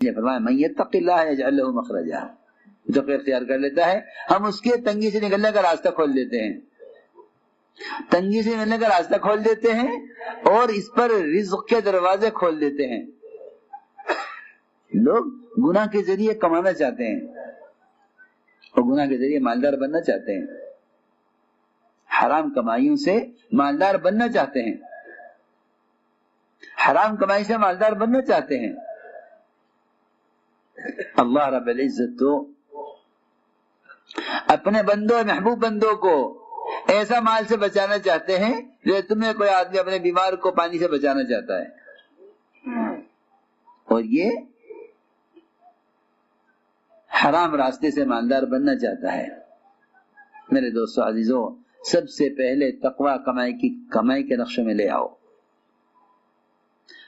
یہ فرمایا من یتق اللہ یجعل لہ مخرجا، جو کہ اختیار کر لیتا ہے ہم اس کے تنگی سے نکلنے کا راستہ کھول دیتے ہیں، تنگی سے نکلنے کا راستہ کھول دیتے ہیں اور اس پر رزق کے دروازے کھول دیتے ہیں۔ لوگ گناہ کے ذریعے کمانا چاہتے ہیں اور گناہ کے ذریعے مالدار بننا چاہتے ہیں، حرام کمائیوں سے مالدار بننا چاہتے ہیں، حرام کمائی سے مالدار بننا چاہتے ہیں۔ اللہ رب العزت تو اپنے بندوں محبوب بندوں کو ایسا مال سے بچانا چاہتے ہیں جو تمہیں کوئی آدمی اپنے بیمار کو پانی سے بچانا چاہتا ہے، اور یہ حرام راستے سے مالدار بننا چاہتا ہے۔ میرے دوستو عزیزو، سب سے پہلے تقوی کمائی کے نقشوں میں لے آؤ،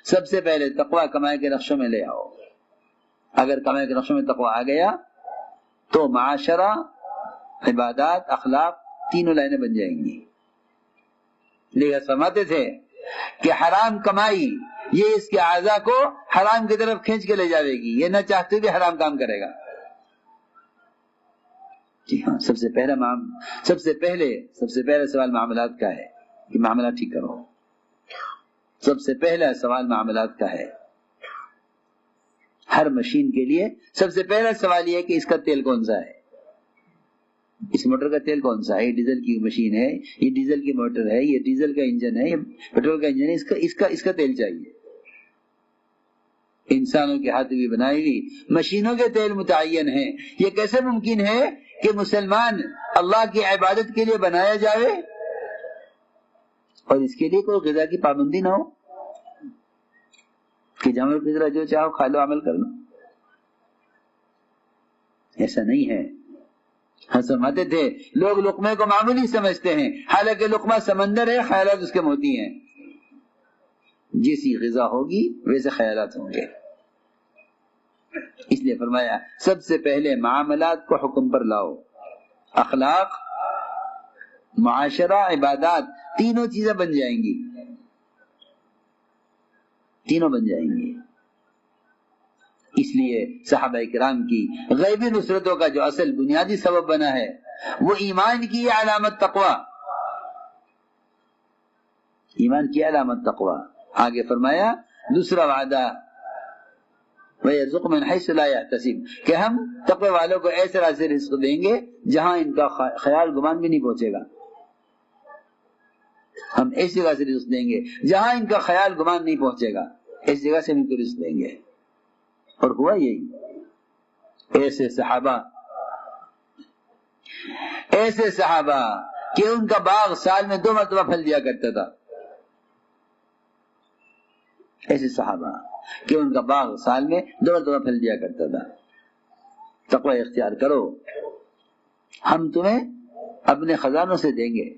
سب سے پہلے تقوی کمائی کے نقشوں میں لے آؤ۔ اگر کمائی کے نقشوں میں تقوی آ گیا تو معاشرہ، عبادات، اخلاق تینوں لائنیں بن جائیں گی۔ لیکن فرماتے تھے کہ حرام کمائی یہ اس کے اعضاء کو حرام کی طرف کھینچ کے لے جاوے گی، یہ نہ چاہتے بھی حرام کام کرے گا۔ جی ہاں، سب سے پہلا سوال معاملات کا ہے کہ معاملات ٹھیک کرو۔ سب سے پہلا سوال معاملات کا ہے۔ ہر مشین کے لیے سب سے پہلا سوال یہ ہے کہ اس کا تیل کون سا ہے، اس موٹر کا تیل کون سا ہے، یہ ڈیزل کی مشین ہے، یہ ڈیزل کی موٹر ہے، یہ ڈیزل کا انجن ہے، یہ پیٹرول کا انجن ہے، اس کا تیل چاہیے۔ انسانوں کے ہاتھ بھی بنائی ہوئی مشینوں کے تیل متعین ہیں۔ یہ کیسے ممکن ہے کہ مسلمان اللہ کی عبادت کے لیے بنایا جائے اور اس کے لیے کوئی غذا کی پابندی نہ ہو کہ جانور کی طرح جو چاہو کھا لو، عمل کر لو؟ ایسا نہیں ہے۔ ہم فرماتے تھے لوگ لقمے کو معمولی سمجھتے ہیں، حالانکہ لقمہ سمندر ہے، خیالات اس کے موتی ہیں۔ جیسی غذا ہوگی ویسے خیالات ہوں گے۔ اس لیے فرمایا سب سے پہلے معاملات کو حکم پر لاؤ، اخلاق، معاشرہ، عبادات، تینوں چیزیں بن جائیں گی، تینوں بن جائیں گی۔ اس لیے صحابہ کرام کی غیبی نصرتوں کا جو اصل بنیادی سبب بنا ہے وہ ایمان کی علامت تقوی، ایمان کی علامت تقوی۔ آگے فرمایا دوسرا وعدہ وَيَرْزُقْ مِنْ حَيْثُ لَا يَحْتَسِبُ، کہ ہم تقوی والوں کو ایسے راستے سے رزق دیں گے جہاں ان کا خیال گمان بھی نہیں پہنچے گا۔ ہم ایسی جگہ سے رزق دیں گے جہاں ان کا خیال گمان نہیں پہنچے گا، اس جگہ سے ہم ان کو رزق دیں گے۔ اور ہوا یہی، ایسے صحابہ کہ ان کا باغ سال میں 2 مرتبہ پھل دیا کرتا تھا، ایسے صحابہ کہ ان کا باغ سال میں 2 مرتبہ پھل دیا کرتا تھا۔ تقوی اختیار کرو، ہم تمہیں اپنے خزانوں سے دیں گے،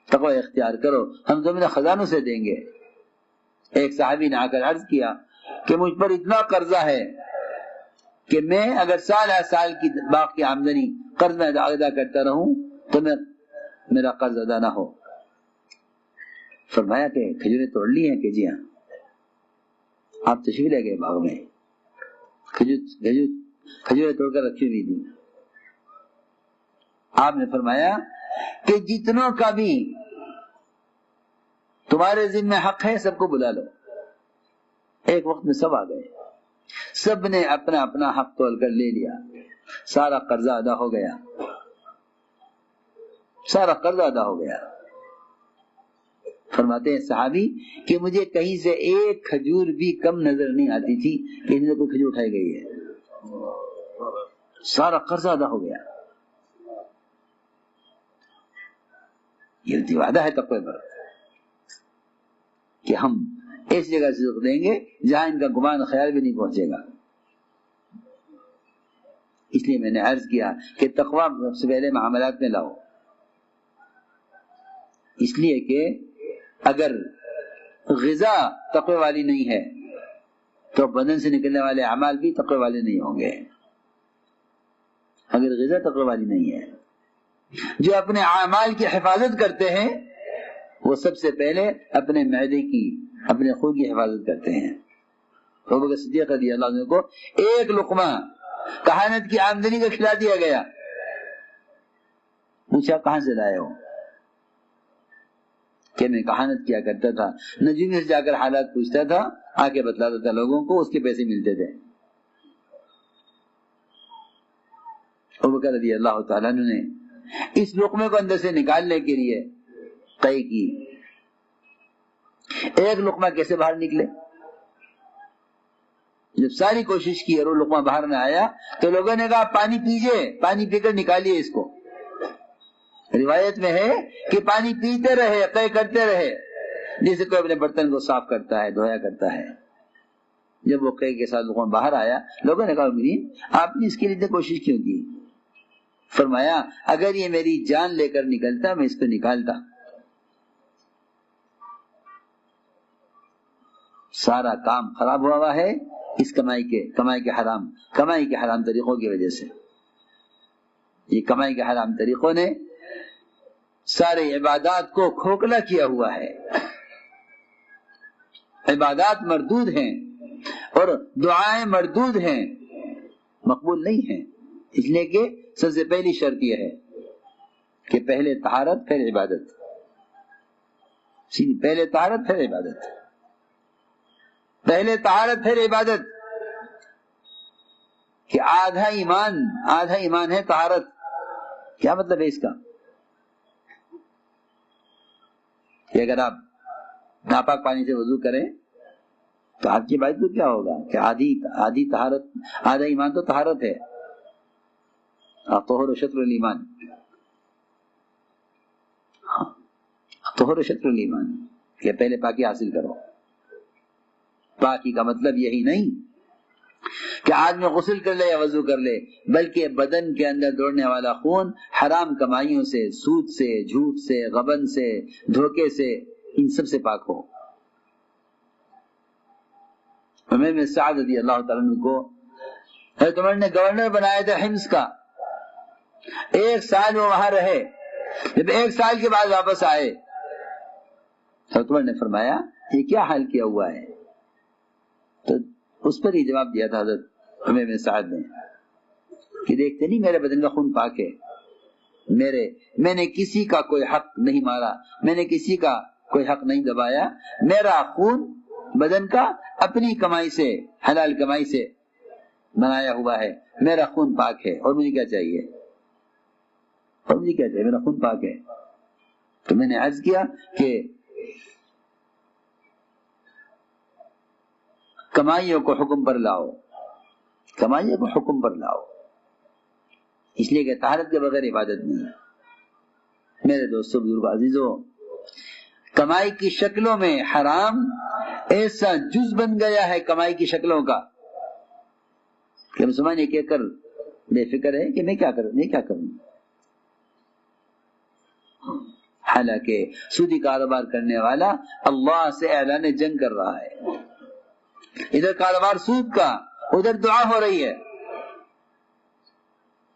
تقوی اختیار کرو، ہم تمہیں خزانوں سے دیں گے۔ ایک صحابی نے آ کر عرض کیا کہ مجھ پر اتنا قرضہ ہے کہ میں اگر سال کی باغ کی آمدنی قرض میں ادا کرتا رہوں تو میرا قرض ادا نہ ہو۔ فرمایا کہ کھجوریں توڑ لی ہیں؟ کہ جی ہاں۔ آپ تشریف لے گئے باغ میں، کھجوریں توڑ کر رکھی ہوئی تھی۔ آپ نے فرمایا کہ جتنوں کا بھی تمہارے ذمہ حق ہے سب کو بلا لو۔ ایک وقت میں سب آ گئے، سب نے اپنا اپنا حق تول کر لے لیا، سارا قرضہ ادا ہو گیا، سارا قرضہ ادا ہو گیا۔ فرماتے ہیں صحابی کہ مجھے کہیں سے ایک کھجور بھی کم نظر نہیں آتی تھی کہ ان میں کوئی کھجور اٹھائی گئی ہے، سارا قرضہ ادا ہو گیا۔ یہ وعدہ ہے تقوی پر کہ ہم ایسی جگہ سے رزق دیں گے جہاں ان کا گمان خیال بھی نہیں پہنچے گا۔ اس لیے میں نے عرض کیا کہ تقوی سب سے پہلے معاملات میں لاؤ، اس لیے کہ اگر غذا تقوی والی نہیں ہے تو بدن سے نکلنے والے اعمال بھی تقوی والے نہیں ہوں گے۔ اگر غذا تقوی والی نہیں ہے، جو اپنے اعمال کی حفاظت کرتے ہیں وہ سب سے پہلے اپنے معدے کی، اپنے خون کی حفاظت کرتے ہیں، ابو بکر صدیق رضی اللہ عنہ کو ایک لقمہ کہانت کی آمدنی کا کھلا دیا گیا. پوچھا کہاں سے لائے ہو؟ کہ میں کہانت کیا کرتا تھا، نجومی سے جا کر حالات پوچھتا تھا، آ کے بتلاتا تھا لوگوں کو، اس کے پیسے ملتے تھے. ابو بکر رضی اللہ تعالیٰ عنہ نے اس لقمے کو اندر سے نکالنے کے لیے طے کی. ایک لقمہ کیسے باہر نکلے؟ جب ساری کوشش کی اور وہ لقمہ باہر نہ آیا تو لوگوں نے کہا پانی پیجئے، پانی پی کر نکالیے اس کو. روایت میں ہے کہ پانی پیتے رہے، طے کرتے رہے، جیسے کوئی اپنے برتن کو صاف کرتا ہے، دھویا کرتا ہے. جب وہ قے کے ساتھ لقمہ باہر آیا، لوگوں نے کہا امین آپ نے اس کے لیے کوشش کیوں کی؟ فرمایا اگر یہ میری جان لے کر نکلتا میں اس کو نکالتا. سارا کام خراب ہوا ہے اس کمائی کے حرام طریقوں کی وجہ سے. یہ کمائی کے حرام طریقوں نے سارے عبادات کو کھوکھلا کیا ہوا ہے. عبادات مردود ہیں اور دعائیں مردود ہیں، مقبول نہیں ہیں. اس لیے کہ سب سے پہلی شرط یہ ہے کہ پہلے طہارت پھر عبادت. پہلے طہارت پھر عبادت، پہلے طہارت پھر عبادت. کہ آدھا ایمان ہے طہارت. کیا مطلب ہے اس کا؟ کہ اگر آپ ناپاک پانی سے وضو کریں تو آپ کی بات کو کیا ہوگا کہ آدھی طہارت، آدھا ایمان تو طہارت ہے. طہور و شطر الایمان، طہور و شطر الایمان کہ پہلے پاکی حاصل کرو. پاکی کا مطلب یہی نہیں کہ آدمی غسل کر لے یا وضو کر لے، بلکہ بدن کے اندر دوڑنے والا خون حرام کمائیوں سے، سود سے، جھوٹ سے، غبن سے، دھوکے سے، ان سب سے پاک ہو. عمر بن سعد رضی اللہ تعالیٰ عنہ کو حضرت عمر نے گورنر بنایا تھا حمص کا. 1 سال وہ وہاں رہے. جب 1 سال کے بعد واپس آئے حضرت عمر نے فرمایا یہ کیا حال کیا ہوا ہے؟ تو اس پر ہی جواب دیا تھا حضرت عمر بن سعد نے کہ دیکھتے نہیں میرے بدن کا خون پاک ہے، میں نے کسی کا کوئی حق نہیں مارا، میں نے کسی کا کوئی حق نہیں دبایا. میرا خون بدن کا اپنی کمائی سے، حلال کمائی سے بنایا ہوا ہے. میرا خون پاک ہے اور مجھے کیا چاہیے؟ میرا خون پاک ہے. تو میں نے عرض کیا کہ کمائیوں کو حکم پر لاؤ، کمائیوں کو حکم پر لاؤ، اس لیے کہ طہارت کے بغیر عبادت نہیں ہے. میرے دوستو، بزرگ عزیزو، کمائی کی شکلوں میں حرام ایسا جز بن گیا ہے کمائی کی شکلوں کا کہ مسلمان یہ کہہ کر بے فکر ہے کہ میں کیا کروں. حالانکہ سودی کاروبار کرنے والا اللہ سے اعلان جنگ کر رہا ہے. ادھر کاروبار سود کا، ادھر دعا ہو رہی ہے.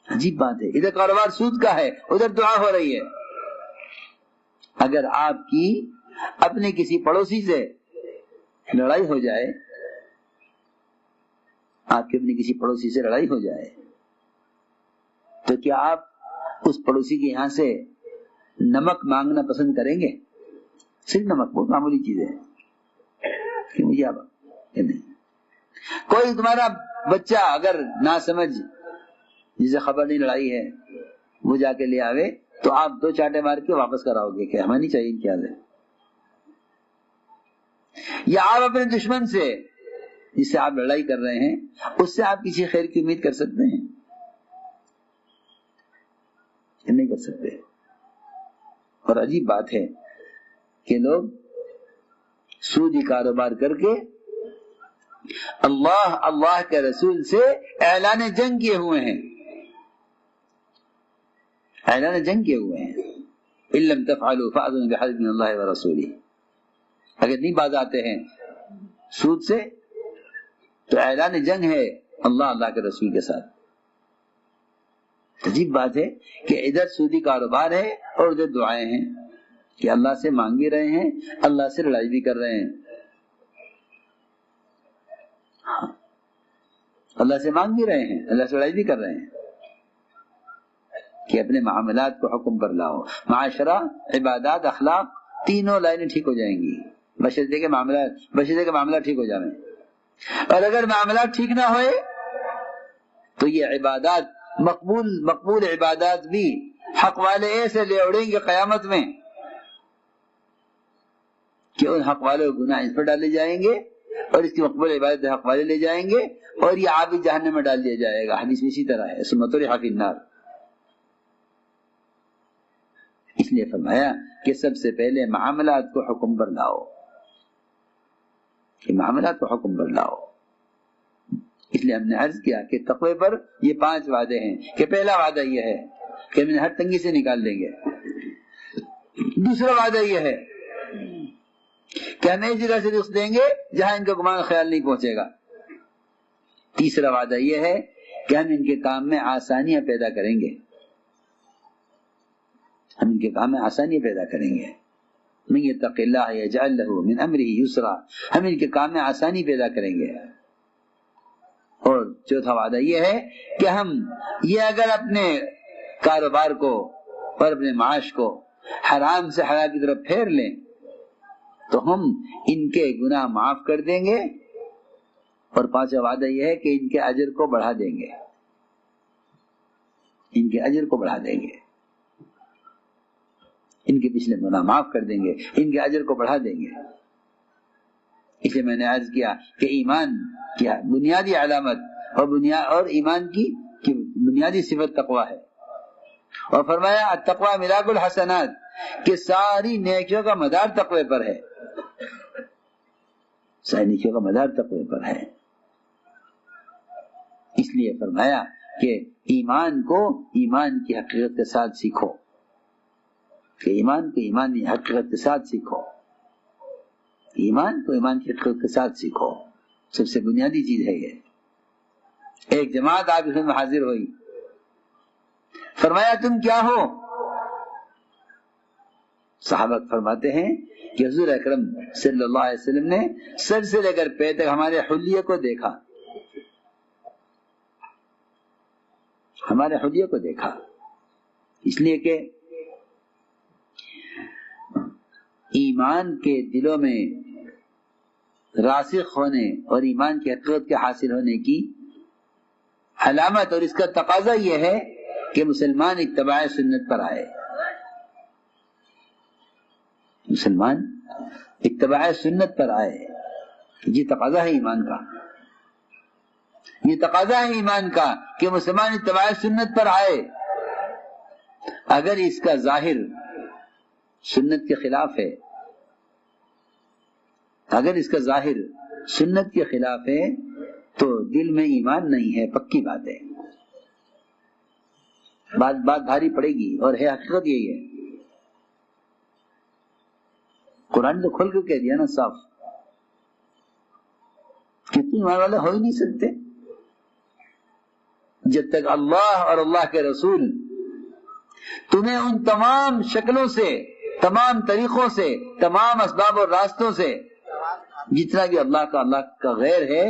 عجیب بات ہے، ادھر کاروبار سود کا ہے، ادھر دعا ہو رہی ہے. اگر آپ کی اپنے کسی پڑوسی سے لڑائی ہو جائے، آپ کے اپنے کسی پڑوسی سے لڑائی ہو جائے تو کیا آپ اس پڑوسی کے یہاں سے نمک مانگنا پسند کریں گے؟ صرف نمک، بہت معمولی چیز ہے. مجھے آپ نہیں. کوئی تمہارا بچہ اگر نہ سمجھ جسے خبر نہیں لڑائی ہے وہ جا کے لے آوے تو آپ 2 چاٹے مار کے واپس کراؤ گے کہ ہمیں نہیں چاہیے کیا ہے. یا آپ اپنے دشمن سے جس سے آپ لڑائی کر رہے ہیں اس سے آپ کسی خیر کی امید کر سکتے ہیں؟ نہیں کر سکتے. اور عجیب بات ہے کہ لوگ سودی کاروبار کر کے اللہ کے رسول سے اعلان جنگ کیے ہوئے ہیں. اعلان جنگ کیے ہوئے ہیں. ان لم تفعلوا فاذن بحرب من اللہ ورسولہ. اگر نہیں باز آتے ہیں سود سے تو اعلان جنگ ہے اللہ کے رسول کے ساتھ. عجیب بات ہے کہ ادھر سودی کاروبار ہے اور ادھر دعائیں ہیں کہ اللہ سے مانگ بھی رہے ہیں، اللہ سے لڑائی بھی کر رہے ہیں. اللہ سے مانگ بھی رہے ہیں، اللہ سے لڑائی بھی کر رہے ہیں کہ اپنے معاملات کو حکم پر لاؤ. معاشرہ، عبادات، اخلاق، تینوں لائنیں ٹھیک ہو جائیں گی بشرطے کے معاملات ٹھیک ہو جائیں. اور اگر معاملات ٹھیک نہ ہوئے تو یہ عبادات، مقبول عبادات بھی حق والے ایسے لے اڑیں گے قیامت میں کہ ان حق والے گناہ اس پر ڈالے جائیں گے اور اس کی مقبول عبادت حق والے لے جائیں گے اور یہ عابد جہنم میں ڈال دیا جائے گا. حدیث میں اسی طرح ہے، ثم طرح فی النار. اس لیے فرمایا کہ سب سے پہلے معاملات کو حکم پر لاؤ، کہ معاملات کو حکم پر لاؤ. اس لیے ہم نے عرض کیا کہ تقوی پر یہ 5 وعدے ہیں کہ پہلا وعدہ یہ ہے کہ ہم ہر تنگی سے نکال دیں گے. دوسرا وعدہ یہ ہے کہ ہم ایک جگہ سے رزق دیں گے جہاں ان کا گمان خیال نہیں پہنچے گا. تیسرا وعدہ یہ ہے کہ ہم ان کے کام میں آسانیاں پیدا کریں گے، ہم ان کے کام میں آسانیاں پیدا کریں گے. من یتق اللہ یجعل لہ من امرہ یسرا، ہم ان کے کام میں آسانی پیدا کریں گے. اور چوتھا وعدہ یہ ہے کہ ہم یہ اگر اپنے کاروبار کو اور اپنے معاش کو حرام سے حلال کی طرف پھیر لیں تو ہم ان کے گناہ معاف کر دیں گے. اور پانچواں وعدہ یہ ہے کہ ان کے اجر کو بڑھا دیں گے، ان کے اجر کو بڑھا دیں گے، ان کے پچھلے گناہ معاف کر دیں گے، ان کے اجر کو بڑھا دیں گے. اس لیے میں نے عرض کیا کہ ایمان کیا بنیادی علامت اور ایمان کی بنیادی صفت تقویٰ ہے. اور فرمایا التقویٰ ملاک الحسنات، کہ ساری نیکیوں کا مدار تقوی پر ہے، ساری نیکیوں کا مدار تقوی پر ہے. اس لیے فرمایا کہ ایمان کو ایمان کی حقیقت کے ساتھ سیکھو، کہ ایمان کو ایمان کی حقیقت کے ساتھ سیکھو، ایمان کو ایمان کی حقیقت کے ساتھ سیکھو. سب سے بنیادی چیز ہے یہ. ایک جماعت آپ اس میں حاضر ہوئی، فرمایا تم کیا ہو؟ صحابہ فرماتے ہیں کہ حضور اکرم صلی اللہ علیہ وسلم نے سر سے لے کر پیر تک ہمارے حلیے کو دیکھا، ہمارے حلیے کو دیکھا. اس لیے کہ ایمان کے دلوں میں راسخ ہونے اور ایمان کی حقیقت کے حاصل ہونے کی علامت اور اس کا تقاضا یہ ہے کہ مسلمان اتباع سنت پر آئے، مسلمان اتباع سنت پر آئے. یہ تقاضا ہے ایمان کا، یہ تقاضا ہے ایمان کا کہ مسلمان اتباع سنت پر آئے. اگر اس کا ظاہر سنت کے خلاف ہے، اگر اس کا ظاہر سنت کے خلاف ہے تو دل میں ایمان نہیں ہے، پکی بات ہے. بات بھاری پڑے گی اور ہے حقیقت یہی ہے. قرآن تو کھول کے کہہ دیا نا صاف کہ تم ایمان والے ہو ہی نہیں سکتے جب تک اللہ اور اللہ کے رسول تمہیں ان تمام شکلوں سے، تمام طریقوں سے، تمام اسباب اور راستوں سے، جتنا بھی اللہ کا غیر ہے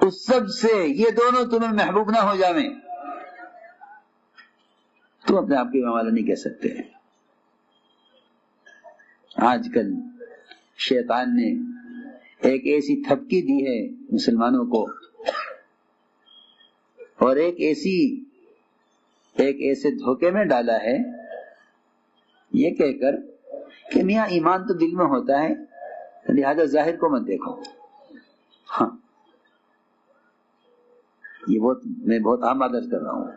اس سب سے یہ دونوں تمہیں محبوب نہ ہو جائیں، تم اپنے آپ کے ایمان والا نہیں کہہ سکتے. آج کل شیطان نے ایک ایسی تھپکی دی ہے مسلمانوں کو اور ایک ایسے دھوکے میں ڈالا ہے یہ کہہ کر کہ میاں ایمان تو دل میں ہوتا ہے لہذا ظاہر کو مت دیکھو. ہاں یہ میں بہت عام بات کر رہا ہوں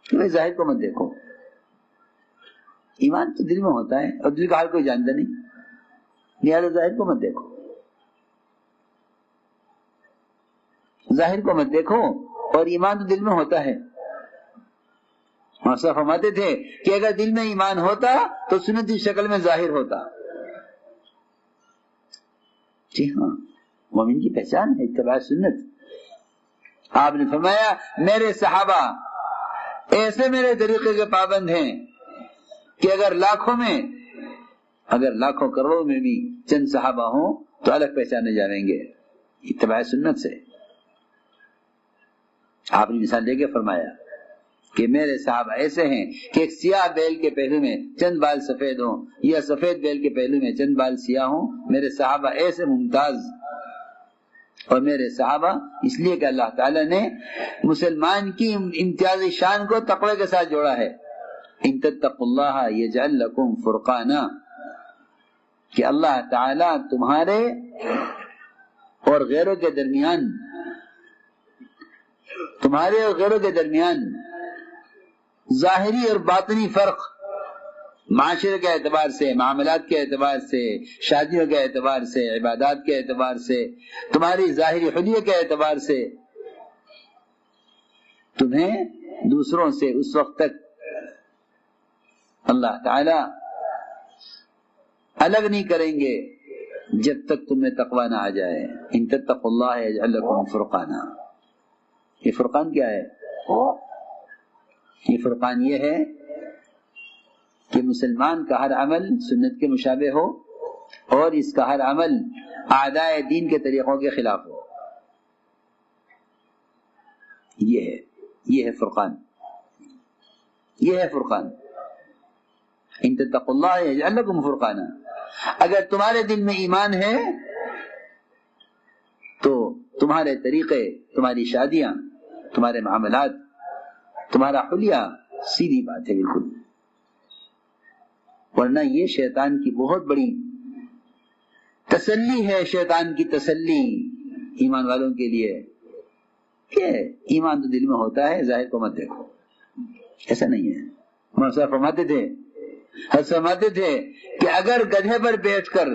کہ میں ظاہر کو مت دیکھو، ایمان تو دل میں ہوتا ہے اور دل کا حال کوئی جانتا نہیں، لہذا ظاہر کو مت دیکھو، ظاہر کو مت دیکھو اور ایمان تو دل میں ہوتا ہے. صاحب فرماتے تھے کہ اگر دل میں ایمان ہوتا تو سنت کی شکل میں ظاہر ہوتا. جی ہاں، مومن کی پہچان ہے اتباع سنت. آپ نے فرمایا میرے صحابہ ایسے میرے طریقے کے پابند ہیں کہ اگر لاکھوں کروڑوں میں بھی چند صحابہ ہوں تو الگ پہچانے جائیں گے. اتباع سنت سے. آپ نے مثال دے کے فرمایا کہ میرے صحابہ ایسے ہیں کہ ایک سیاہ بیل کے پہلو میں چند بال سفید ہوں یا سفید بیل کے پہلو میں چند بال سیاہ ہوں. میرے صحابہ ایسے ممتاز. اور میرے صحابہ اس لیے کہ اللہ تعالیٰ نے مسلمان کی امتیازی شان کو تقوی کے ساتھ جوڑا ہے. ان تتقوا اللہ یجعل لکم فرقانا، کہ اللہ تعالیٰ تمہارے اور غیروں کے درمیان، تمہارے اور غیروں کے درمیان ظاہری اور باطنی فرق، معاشرے کے اعتبار سے، معاملات کے اعتبار سے، شادیوں کے اعتبار سے، عبادات کے اعتبار سے، تمہاری ظاہری حلیے کے اعتبار سے تمہیں دوسروں سے اس وقت تک اللہ تعالی الگ نہیں کریں گے جب تک تمہیں تقوی نہ آ جائے. ان تتقوا اللہ یجعل لکم فرقانا. یہ فرقان کیا ہے؟ یہ فرقان یہ ہے کہ مسلمان کا ہر عمل سنت کے مشابہ ہو اور اس کا ہر عمل اعداء دین کے طریقوں کے خلاف ہو. یہ ہے فرقان. یہ ہے فرقان. ان تتقوا اللہ یجعل لکم فرقانا. اگر تمہارے دل میں ایمان ہے تو تمہارے طریقے، تمہاری شادیاں، تمہارے معاملات، تمہارا حلیہ سیدھی بات ہے بالکل. ورنہ یہ شیطان کی بہت بڑی تسلی ہے، شیطان کی تسلی ایمان والوں کے لیے کہ ایمان تو دل میں ہوتا ہے، ظاہر کو مت دیکھو. ایسا نہیں ہے. مولانا فرماتے تھے کہ اگر گدھے پر بیٹھ کر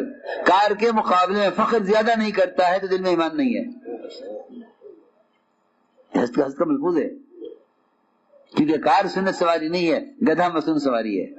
کار کے مقابلے میں فخر زیادہ نہیں کرتا ہے تو دل میں ایمان نہیں ہے. حضرت کا ملفوظ ہے، کیونکہ کار سنت سواری نہیں ہے، گدھا مسنون سواری ہے.